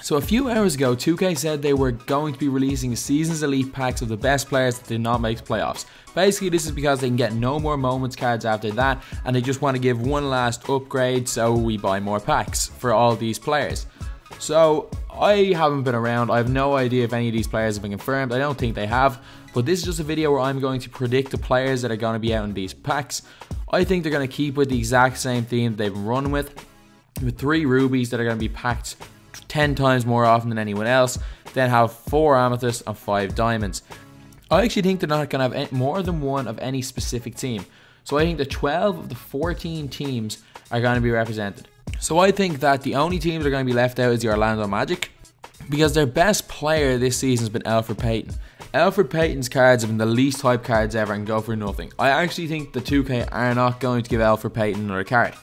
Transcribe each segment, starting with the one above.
So a few hours ago, 2K said they were going to be releasing Season's Elite packs of the best players that did not make playoffs. Basically, this is because they can get no more moments cards after that, and they just want to give one last upgrade so we buy more packs for all these players. So I haven't been around, I have no idea if any of these players have been confirmed, I don't think they have, but this is just a video where I'm going to predict the players that are going to be out in these packs. I think they're going to keep with the exact same theme they've been running with 3 rubies that are going to be packed 10 times more often than anyone else, then have 4 amethysts and 5 diamonds. I actually think they're not going to have more than one of any specific team. So I think that 12 of the 14 teams are going to be represented. So I think that the only teams that are going to be left out is the Orlando Magic, because their best player this season has been Elfrid Payton. Elfrid Payton's cards have been the least hype cards ever and go for nothing. I actually think the 2K are not going to give Elfrid Payton another card.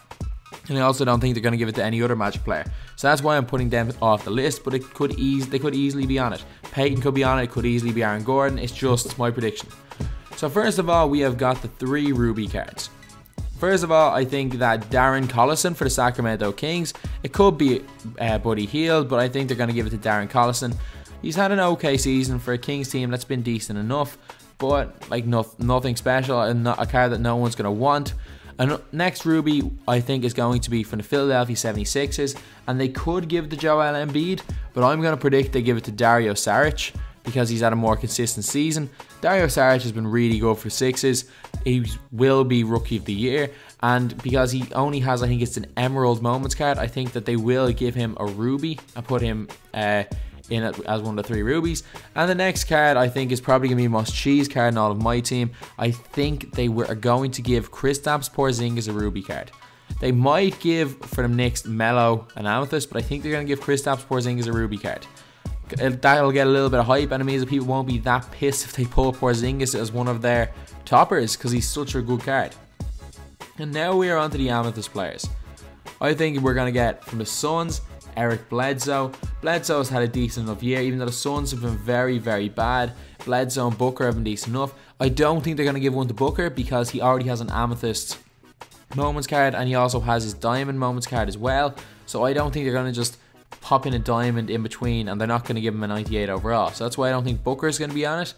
And I also don't think they're going to give it to any other Magic player. So that's why I'm putting them off the list, but they could easily be on it. Payton could be on it, could easily be Aaron Gordon. It's just my prediction. So first of all, we have got the 3 Ruby cards. First of all, I think that Darren Collison for the Sacramento Kings. It could be Buddy Hield, but I think they're going to give it to Darren Collison. He's had an okay season for a Kings team that's been decent enough, but like nothing special and not a card that no one's going to want. And next Ruby, I think, is going to be from the Philadelphia 76ers, and they could give it to Joel Embiid, but I'm going to predict they give it to Dario Saric because he's had a more consistent season. Dario Saric has been really good for Sixers. He will be Rookie of the Year, and because he only has, I think it's an Emerald Moments card, I think that they will give him a Ruby and put him in it as one of the 3 rubies. And the next card I think is probably going to be the most cheese card in all of my team. I think they are going to give Kristaps Porzingis a ruby card. They might give for the Knicks Melo and Amethyst, but I think they're going to give Kristaps Porzingis a ruby card. That'll get a little bit of hype, and it means that people won't be that pissed if they pull Porzingis as one of their toppers because he's such a good card. And now we are on to the Amethyst players. I think we're going to get from the Suns Eric Bledsoe. Bledsoe has had a decent enough year, even though the Suns have been very, very bad. Bledsoe and Booker have been decent enough. I don't think they're going to give one to Booker because he already has an Amethyst Moments card, and he also has his Diamond Moments card as well. So I don't think they're going to just pop in a diamond in between, and they're not going to give him a 98 overall. So that's why I don't think Booker is going to be on it.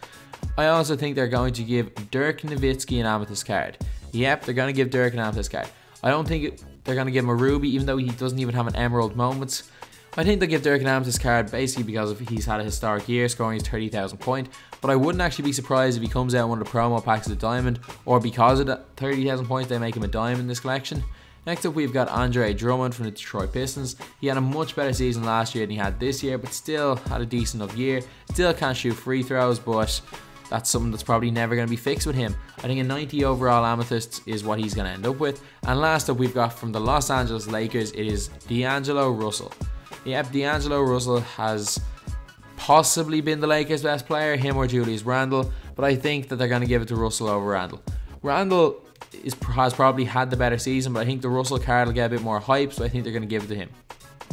I also think they're going to give Dirk Nowitzki an Amethyst card. Yep, they're going to give Dirk an Amethyst card. I don't think they're going to give him a Ruby, even though he doesn't even have an Emerald Moments. I think they'll give Dirk an Amethyst card basically because he's had a historic year, scoring his 30,000 point. But I wouldn't actually be surprised if he comes out in one of the promo packs of the Diamond, or because of that 30,000 points, they make him a Diamond in this collection. Next up, we've got Andre Drummond from the Detroit Pistons. He had a much better season last year than he had this year, but still had a decent enough year. Still can't shoot free throws, but that's something that's probably never going to be fixed with him. I think a 90 overall Amethyst is what he's going to end up with. And last up, we've got from the Los Angeles Lakers, it is D'Angelo Russell. Yep, D'Angelo Russell has possibly been the Lakers' best player, him or Julius Randle, but I think that they're going to give it to Russell over Randle. Randle has probably had the better season, but I think the Russell card will get a bit more hype, so I think they're going to give it to him.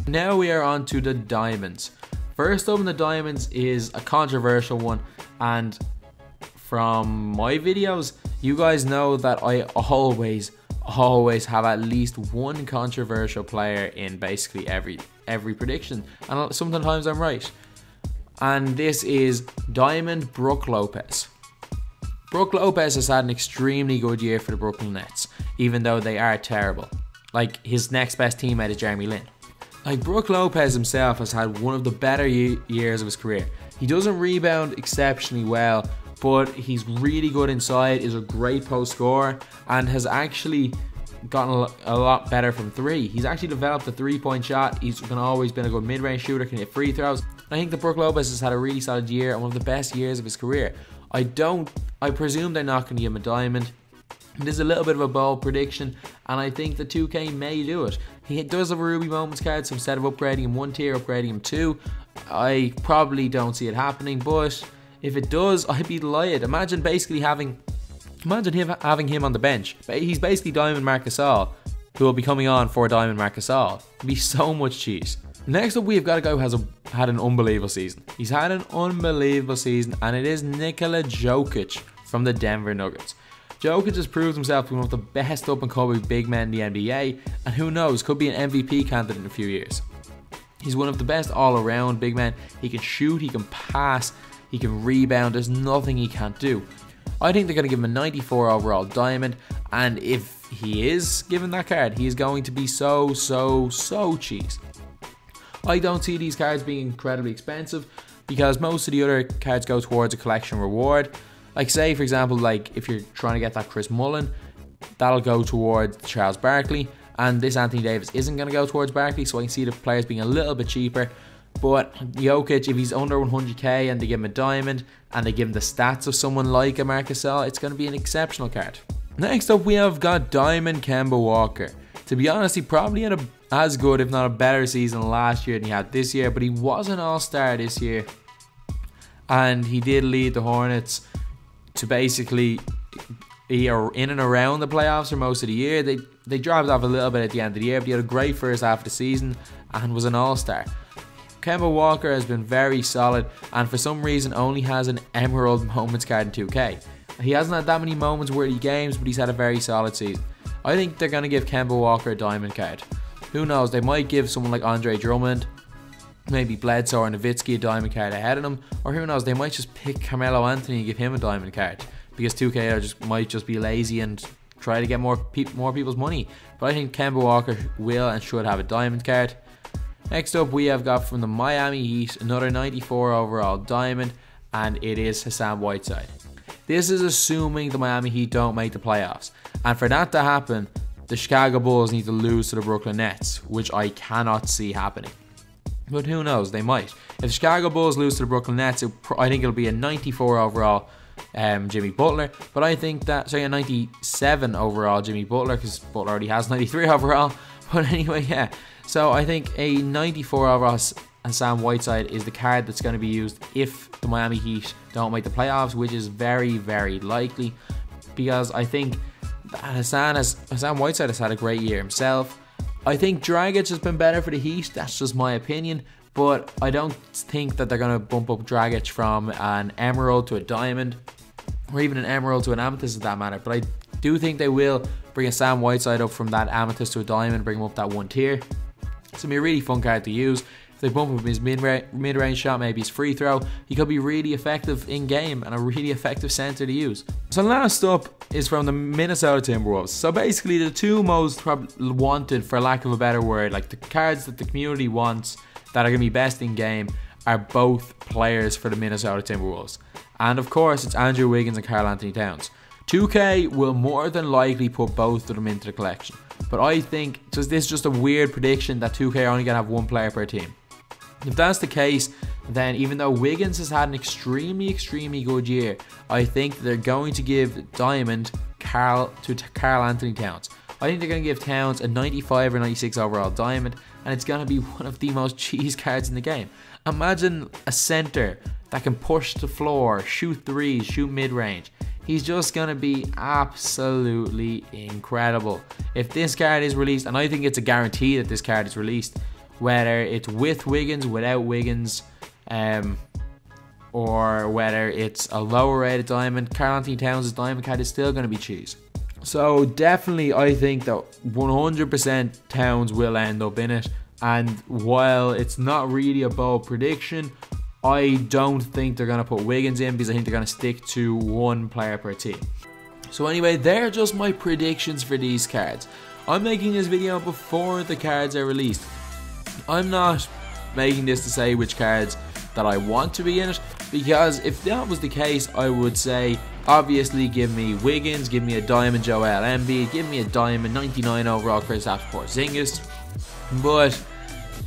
Now we are on to the Diamonds. First up in the Diamonds is a controversial one, and from my videos, you guys know that I always have at least one controversial player in basically every prediction, and sometimes I'm right. And this is Diamond Brook Lopez. Brook Lopez has had an extremely good year for the Brooklyn Nets, even though they are terrible. Like, his next best teammate is Jeremy Lin. Like, Brook Lopez himself has had one of the better years of his career. He doesn't rebound exceptionally well, but he's really good inside, is a great post scorer, and has actually gotten a lot better from 3. He's actually developed a 3-point shot. He's always been a good mid-range shooter, can hit free throws. I think that Brook Lopez has had a really solid year and one of the best years of his career. I presume they're not going to give him a diamond. It is a little bit of a bold prediction, and I think the 2K may do it. He does have a Ruby Moments card, so instead of upgrading him 1 tier, upgrading him 2. I probably don't see it happening, but if it does, I'd be delighted. Imagine him having him on the bench. He's basically Diamond Marc Gasol, who will be coming on for Diamond Marc Gasol. It'd be so much cheese. Next up, we've got a guy who has had an unbelievable season. He's had an unbelievable season, and it is Nikola Jokic from the Denver Nuggets. Jokic has proved himself to be one of the best up-and-coming big men in the NBA, and who knows, could be an MVP candidate in a few years. He's one of the best all-around big men. He can shoot, he can pass, he can rebound. There's nothing he can't do. I think they're going to give him a 94 overall diamond, and if he is given that card, he is going to be so cheese. I don't see these cards being incredibly expensive because most of the other cards go towards a collection reward. Like say for example, like if you're trying to get that Chris Mullin, that'll go towards Charles Barkley, and this Anthony Davis isn't going to go towards Barkley, so I can see the players being a little bit cheaper. But Jokic, if he's under 100k and they give him a diamond and they give him the stats of someone like a Marc Gasol, it's going to be an exceptional card. Next up we have got Diamond Kemba Walker. To be honest, he probably had as good if not a better season last year than he had this year, but he was an all-star this year and he did lead the Hornets to basically in and around the playoffs for most of the year. They dropped off a little bit at the end of the year, but he had a great first half of the season and was an all-star. Kemba Walker has been very solid and for some reason only has an Emerald Moments card in 2K. He hasn't had that many moments worthy games, but he's had a very solid season. I think they're going to give Kemba Walker a diamond card. Who knows, they might give someone like Andre Drummond, maybe Bledsoe or Nowitzki a diamond card ahead of them, or who knows, they might just pick Carmelo Anthony and give him a diamond card because 2K might just be lazy and try to get more people's money. But I think Kemba Walker will and should have a diamond card. Next up we have got from the Miami Heat another 94 overall diamond, and it is Hassan Whiteside. This is assuming the Miami Heat don't make the playoffs, and for that to happen the Chicago Bulls need to lose to the Brooklyn Nets, which I cannot see happening. But who knows, they might. If the Chicago Bulls lose to the Brooklyn Nets, I think it'll be a 94 overall Jimmy Butler, but I think that, sorry, a 97 overall Jimmy Butler, because Butler already has 93 overall. But anyway, yeah, so I think a 94 overall Hassan Whiteside is the card that's going to be used if the Miami Heat don't make the playoffs, which is very likely, because I think that Hassan Whiteside has had a great year himself. I think Dragic has been better for the Heat, that's just my opinion, but I don't think that they're going to bump up Dragic from an Emerald to a Diamond, or even an Emerald to an Amethyst for that matter. But I do think they will bring Hassan Whiteside up from that Amethyst to a Diamond, bring him up that one tier. It's going to be a really fun card to use. If they bump up his mid-range shot, maybe his free throw, he could be really effective in game and a really effective center to use. So last up is from the Minnesota Timberwolves. So basically the two most wanted, for lack of a better word, like the cards that the community wants that are going to be best in game, are both players for the Minnesota Timberwolves. And of course it's Andrew Wiggins and Karl Anthony Towns. 2K will more than likely put both of them into the collection. But I think this is just a weird prediction that 2K are only going to have one player per team. If that's the case, then even though Wiggins has had an extremely good year, I think they're going to give Diamond Karl Anthony Towns. I think they're going to give Towns a 95 or 96 overall Diamond, and it's going to be one of the most cheese cards in the game. Imagine a center that can push the floor, shoot threes, shoot mid-range. He's just going to be absolutely incredible. If this card is released, and I think it's a guarantee that this card is released, whether it's with Wiggins, without Wiggins, or whether it's a lower rated diamond, Karl Anthony Towns' diamond card is still going to be cheese. So definitely I think that 100% Towns will end up in it, and while it's not really a bold prediction, I don't think they're going to put Wiggins in because I think they're going to stick to one player per team. So anyway, they're just my predictions for these cards. I'm making this video before the cards are released. I'm not making this to say which cards that I want to be in it, because if that was the case, I would say obviously give me Wiggins, give me a diamond Joel Embiid, give me a diamond 99 overall Kristaps Porzingis, but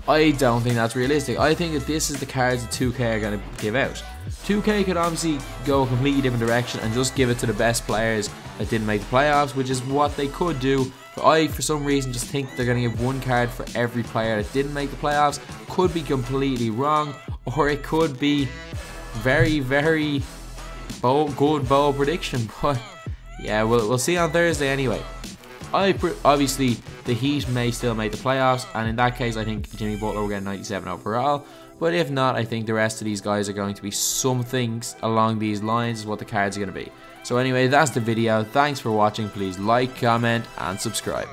I don't think that's realistic. I think that this is the cards that 2K are going to give out. 2K could obviously go a completely different direction and just give it to the best players that didn't make the playoffs, which is what they could do. But I, for some reason, just think they're going to give one card for every player that didn't make the playoffs. Could be completely wrong, or it could be very bold prediction. But yeah, we'll see on Thursday anyway. Obviously, the Heat may still make the playoffs, and in that case, I think Jimmy Butler will get 97 overall. But if not, I think the rest of these guys are going to be some things along these lines is what the cards are going to be. So anyway, that's the video. Thanks for watching. Please like, comment, and subscribe.